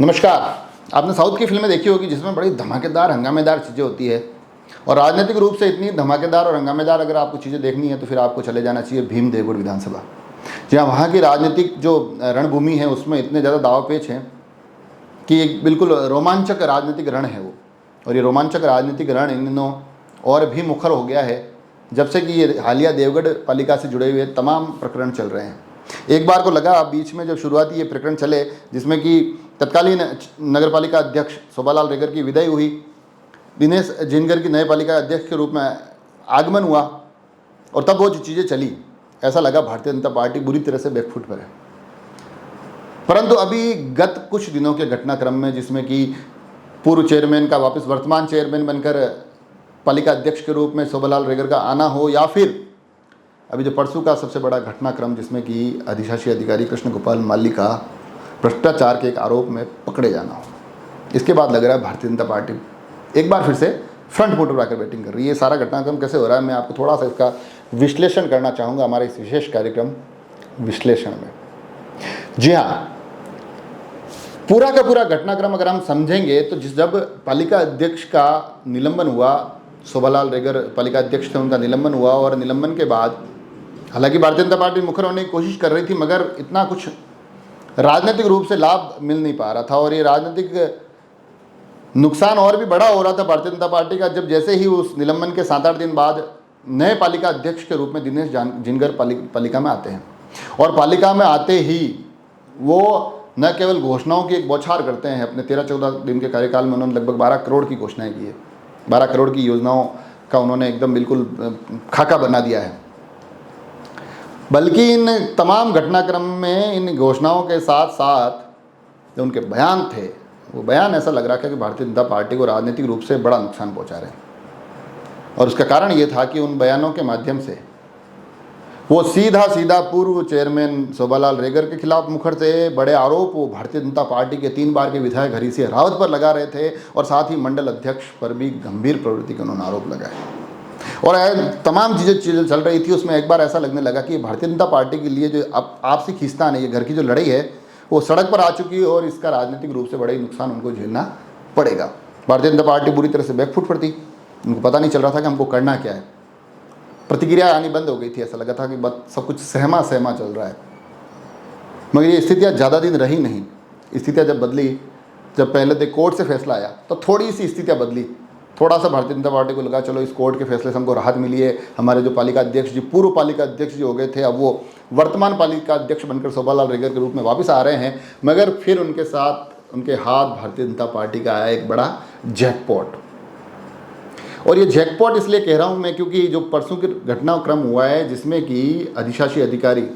नमस्कार। आपने साउथ की फिल्में देखी होगी जिसमें बड़ी धमाकेदार हंगामेदार चीज़ें होती है और राजनीतिक रूप से इतनी धमाकेदार और हंगामेदार अगर आपको चीज़ें देखनी है तो फिर आपको चले जाना चाहिए भीम देवगढ़ विधानसभा। जहाँ वहाँ की राजनीतिक जो रणभूमि है उसमें इतने ज़्यादा दाव पेच हैं कि एक बिल्कुल रोमांचक राजनीतिक रण है वो। और ये रोमांचक राजनीतिक रण इन दिनों और भी मुखर हो गया है जब से कि ये हालिया देवगढ़ पालिका से जुड़े हुए तमाम प्रकरण चल रहे हैं। एक बार को लगा बीच में जब शुरुआती ये प्रकरण चले जिसमें कि तत्कालीन नगर पालिका अध्यक्ष शोभालाल रेगर की विदाई हुई, दिनेश जिनगर की नए पालिका अध्यक्ष के रूप में आगमन हुआ और तब वो जो चीज़ें चली ऐसा लगा भारतीय जनता पार्टी बुरी तरह से बैकफुट पर है। परंतु अभी गत कुछ दिनों के घटनाक्रम में जिसमें कि पूर्व चेयरमैन का वापस वर्तमान चेयरमैन बनकर पालिका अध्यक्ष के रूप में शोभालाल रेगर का आना हो या फिर अभी जो परसों का सबसे बड़ा घटनाक्रम जिसमें कि अधिशासी अधिकारी कृष्ण गोपाल माली का भ्रष्टाचार के एक आरोप में पकड़े जाना हो, इसके बाद लग रहा है भारतीय जनता पार्टी एक बार फिर से फ्रंट फुट पर आकर बैटिंग कर रही है। ये सारा घटनाक्रम कैसे हो रहा है मैं आपको थोड़ा सा इसका विश्लेषण करना चाहूँगा हमारे इस विशेष कार्यक्रम विश्लेषण में। जी हाँ, पूरा का पूरा घटनाक्रम अगर हम समझेंगे तो जब पालिका अध्यक्ष का निलंबन हुआ, शोभालाल रेगर पालिका अध्यक्ष थे, उनका निलंबन हुआ और निलंबन के बाद हालांकि भारतीय जनता पार्टी मुखर होने की कोशिश कर रही थी मगर इतना कुछ राजनीतिक रूप से लाभ मिल नहीं पा रहा था और ये राजनीतिक नुकसान और भी बड़ा हो रहा था भारतीय जनता पार्टी का जब जैसे ही उस निलंबन के 7-8 दिन बाद नए पालिका अध्यक्ष के रूप में दिनेश जिनगर पालिका में आते हैं और पालिका में आते ही वो न केवल घोषणाओं की एक बौछार करते हैं। अपने 13-14 दिन के कार्यकाल में उन्होंने लगभग 12 करोड़ की घोषणाएं की है, 12 करोड़ की योजनाओं का उन्होंने एकदम बिल्कुल खाका बना दिया है। बल्कि इन तमाम घटनाक्रम में इन घोषणाओं के साथ साथ जो उनके बयान थे वो बयान ऐसा लग रहा था कि भारतीय जनता पार्टी को राजनीतिक रूप से बड़ा नुकसान पहुंचा रहे हैं और उसका कारण ये था कि उन बयानों के माध्यम से वो सीधा पूर्व चेयरमैन शोभालाल रेगर के खिलाफ मुखर थे। बड़े आरोप वो भारतीय जनता पार्टी के 3 बार के विधायक हरीश सिंह रावत पर लगा रहे थे और साथ ही मंडल अध्यक्ष पर भी गंभीर प्रवृत्ति के उन्होंने आरोप लगाए और तमाम चीज़ें चल रही थी। उसमें एक बार ऐसा लगने लगा कि भारतीय जनता पार्टी के लिए जो आपसी खींचतान है, ये घर की जो लड़ाई है वो सड़क पर आ चुकी है और इसका राजनीतिक रूप से बड़ा ही नुकसान उनको झेलना पड़ेगा। भारतीय जनता पार्टी बुरी तरह से बैकफुट पर थी, उनको पता नहीं चल रहा था कि हमको करना क्या है। प्रतिक्रिया आनी बंद हो गई थी, ऐसा लगा था कि बस सब कुछ सहमा चल रहा है। मगर ये स्थितियाँ ज़्यादा दिन रही नहीं। स्थितियाँ जब बदली, जब पहले तक कोर्ट से फैसला आया तो थोड़ी सी स्थितियाँ बदली। थोड़ा सा भारतीय जनता पार्टी को लगा चलो इस कोर्ट के फैसले से हमको राहत मिली है। हमारे जो पालिका अध्यक्ष जी, पूर्व पालिका अध्यक्ष जी हो गए थे, अब वो वर्तमान पालिका अध्यक्ष बनकर शोभालाल रेगर के रूप में वापस आ रहे हैं। मगर फिर उनके साथ उनके हाथ भारतीय जनता पार्टी का आया एक बड़ा जैकपॉट। और ये जैकपॉट इसलिए कह रहा हूँ मैं क्योंकि जो परसों की घटनाक्रम हुआ है जिसमें कि अधिशासी अधिकारी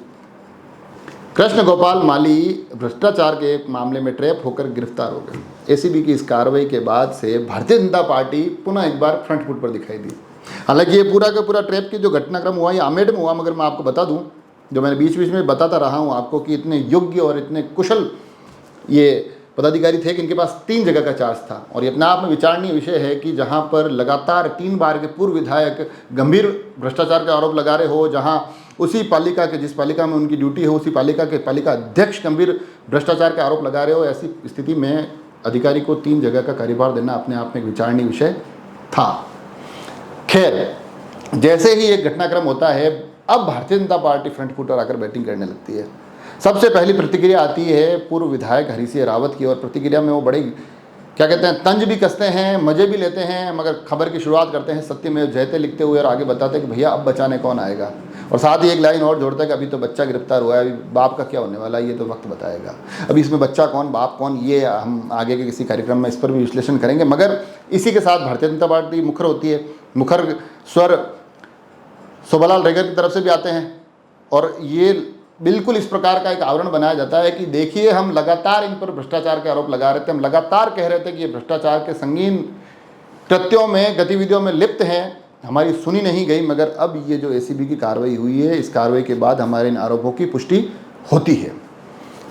कृष्ण गोपाल माली भ्रष्टाचार के मामले में ट्रैप होकर गिरफ्तार हो गए। एसीबी की इस कार्रवाई के बाद से भारतीय जनता पार्टी पुनः एक बार फ्रंट फुट पर दिखाई दी। हालांकि ये पूरा का पूरा ट्रैप की जो घटनाक्रम हुआ ये आमेठ में हुआ, मगर मैं आपको बता दूं, जो मैंने बीच बीच में बताता रहा हूँ आपको कि इतने योग्य और इतने कुशल ये पदाधिकारी थे कि इनके पास 3 जगह का चार्ज था। और ये अपने आप में विचारणीय विषय है कि जहाँ पर लगातार 3 बार के पूर्व विधायक गंभीर भ्रष्टाचार का आरोप लगा रहे हो, जहाँ उसी पालिका के जिस पालिका में उनकी ड्यूटी है उसी पालिका के पालिका अध्यक्ष गंभीर भ्रष्टाचार के आरोप लगा रहे हो, ऐसी स्थिति में अधिकारी को 3 जगह का कार्यभार देना अपने आप में एक विचारणीय विषय था। खैर, जैसे ही एक घटनाक्रम होता है अब Bharatiya Janata party front foot पर आकर बैटिंग करने लगती है। सबसे पहली प्रतिक्रिया आती है पूर्व विधायक हरीश सिंह रावत की और प्रतिक्रिया में वो बड़ी क्या कहते हैं तंज भी कसते हैं, मज़े भी लेते हैं, मगर खबर की शुरुआत करते हैं सत्यमेव जयते लिखते हुए और आगे बताते हैं कि भैया अब बचाने कौन आएगा। और साथ ही एक लाइन और जोड़ता है कि अभी तो बच्चा गिरफ्तार हुआ है, अभी बाप का क्या होने वाला है ये तो वक्त बताएगा। अभी इसमें बच्चा कौन बाप कौन ये हम आगे के किसी कार्यक्रम में इस पर भी विश्लेषण करेंगे। मगर इसी के साथ भारतीय जनता पार्टी मुखर होती है। मुखर स्वर शोभालाल रेगर की तरफ से भी आते हैं और ये बिल्कुल इस प्रकार का एक आवरण बनाया जाता है कि देखिए हम लगातार इन पर भ्रष्टाचार के आरोप लगा रहे थे, हम लगातार कह रहे थे कि ये भ्रष्टाचार के संगीन कृत्यों में गतिविधियों में लिप्त हैं, हमारी सुनी नहीं गई। मगर अब ये जो एसीबी की कार्रवाई हुई है, इस कार्रवाई के बाद हमारे इन आरोपों की पुष्टि होती है।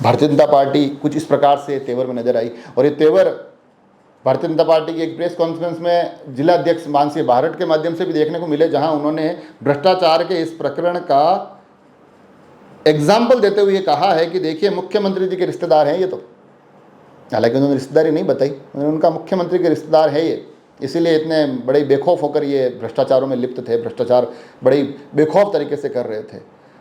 भारतीय जनता पार्टी कुछ इस प्रकार से तेवर में नजर आई और ये तेवर भारतीय जनता पार्टी की एक प्रेस कॉन्फ्रेंस में जिला अध्यक्ष मानसी भारत के माध्यम से भी देखने को मिले, जहां उन्होंने भ्रष्टाचार के इस प्रकरण का एग्जाम्पल देते हुए कहा है कि देखिए मुख्यमंत्री जी के रिश्तेदार हैं ये तो, हालांकि उन्होंने रिश्तेदारी नहीं बताई, उन्होंने उनका मुख्यमंत्री के रिश्तेदार है ये, इसीलिए इतने बड़े बेखौफ होकर ये भ्रष्टाचारों में लिप्त थे, भ्रष्टाचार बड़ी बेखौफ तरीके से कर रहे थे।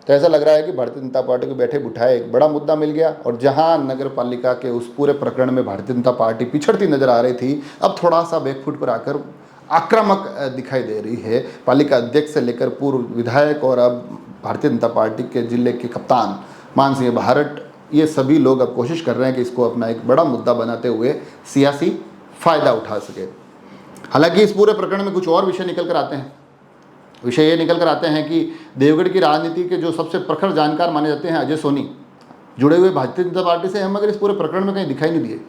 तो ऐसा लग रहा है कि भारतीय जनता पार्टी को बैठे बिठाए एक बड़ा मुद्दा मिल गया, और जहां नगर पालिका के उस पूरे प्रकरण में भारतीय जनता पार्टी पिछड़ती नजर आ रही थी, अब थोड़ा सा बैकफुट पर आकर आक्रामक दिखाई दे रही है। पालिका अध्यक्ष से लेकर पूर्व विधायक और अब भारतीय जनता पार्टी के जिले के कप्तान मान सिंह भारत, ये सभी लोग अब कोशिश कर रहे हैं कि इसको अपना एक बड़ा मुद्दा बनाते हुए सियासी फायदा उठा सके। हालांकि इस पूरे प्रकरण में कुछ और विषय निकल कर आते हैं। विषय ये निकल कर आते हैं कि देवगढ़ की राजनीति के जो सबसे प्रखर जानकार माने जाते हैं अजय सोनी, जुड़े हुए भारतीय जनता पार्टी से, हम अगर इस पूरे प्रकरण में कहीं दिखाई नहीं दिए।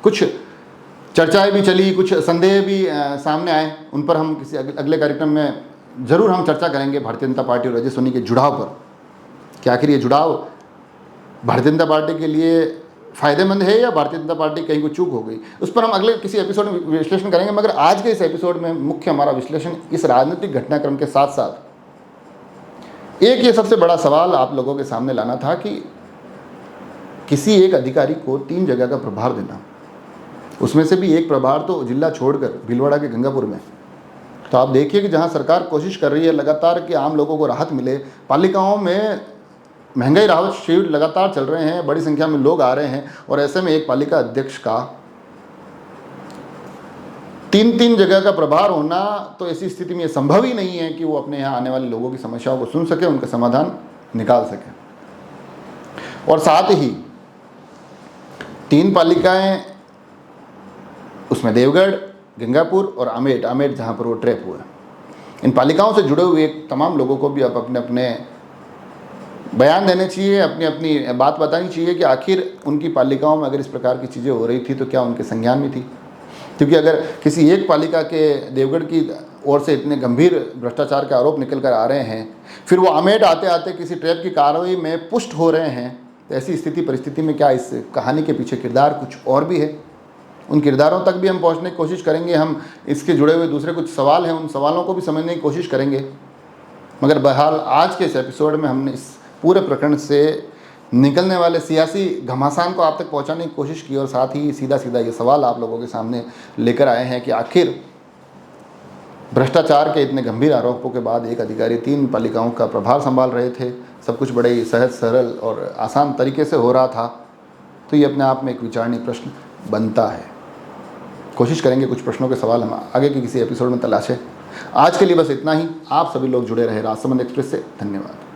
कुछ चर्चाएं भी चली, कुछ संदेह भी सामने आए, उन पर हम किसी अगले कार्यक्रम में ज़रूर हम चर्चा करेंगे भारतीय जनता पार्टी और अजय सोनी के जुड़ाव पर, कि आखिर ये जुड़ाव भारतीय जनता पार्टी के लिए फ़ायदेमंद है या भारतीय जनता पार्टी कहीं को चूक हो गई। उस पर हम अगले किसी एपिसोड में विश्लेषण करेंगे। मगर आज के इस एपिसोड में मुख्य हमारा विश्लेषण इस राजनीतिक घटनाक्रम के साथ साथ एक ये सबसे बड़ा सवाल आप लोगों के सामने लाना था कि किसी एक अधिकारी को 3 जगह का प्रभार देना, उसमें से भी एक प्रभार तो जिला छोड़कर भीलवाड़ा के गंगापुर में। तो आप देखिए कि जहां सरकार कोशिश कर रही है लगातार कि आम लोगों को राहत मिले, पालिकाओं में महंगाई राहत शिविर लगातार चल रहे हैं, बड़ी संख्या में लोग आ रहे हैं, और ऐसे में एक पालिका अध्यक्ष का 3 जगह का प्रभार होना, तो ऐसी स्थिति में ये संभव ही नहीं है कि वो अपने यहाँ आने वाले लोगों की समस्याओं को सुन सके, उनका समाधान निकाल सके। और साथ ही 3 पालिकाएं, उसमें देवगढ़, गंगापुर और आमेर जहाँ पर वो ट्रैप हुआ है, इन पालिकाओं से जुड़े हुए तमाम लोगों को भी अब अपने अपने बयान देने चाहिए, अपनी अपनी बात बतानी चाहिए कि आखिर उनकी पालिकाओं में अगर इस प्रकार की चीज़ें हो रही थी तो क्या उनके संज्ञान में थी। क्योंकि अगर किसी एक पालिका के देवगढ़ की ओर से इतने गंभीर भ्रष्टाचार के आरोप निकल कर आ रहे हैं, फिर वो आमेर आते आते किसी ट्रैप की कार्रवाई में पुष्ट हो रहे हैं, तो ऐसी स्थिति परिस्थिति में क्या इस कहानी के पीछे किरदार कुछ और भी है? उन किरदारों तक भी हम पहुँचने की कोशिश करेंगे। हम इसके जुड़े हुए दूसरे कुछ सवाल हैं, उन सवालों को भी समझने की कोशिश करेंगे। मगर बहरहाल आज के इस एपिसोड में हमने इस पूरे प्रकरण से निकलने वाले सियासी घमासान को आप तक पहुंचाने की कोशिश की, और साथ ही सीधा सीधा ये सवाल आप लोगों के सामने लेकर आए हैं कि आखिर भ्रष्टाचार के इतने गंभीर आरोपों के बाद एक अधिकारी 3 पालिकाओं का प्रभार संभाल रहे थे, सब कुछ बड़े ही सहज सरल और आसान तरीके से हो रहा था, तो ये अपने आप में एक विचारणीय प्रश्न बनता है। कोशिश करेंगे कुछ प्रश्नों के सवाल हम आगे के किसी एपिसोड में तलाशें। आज के लिए बस इतना ही। आप सभी लोग जुड़े रहे राजसमंद एक्सप्रेस से। धन्यवाद।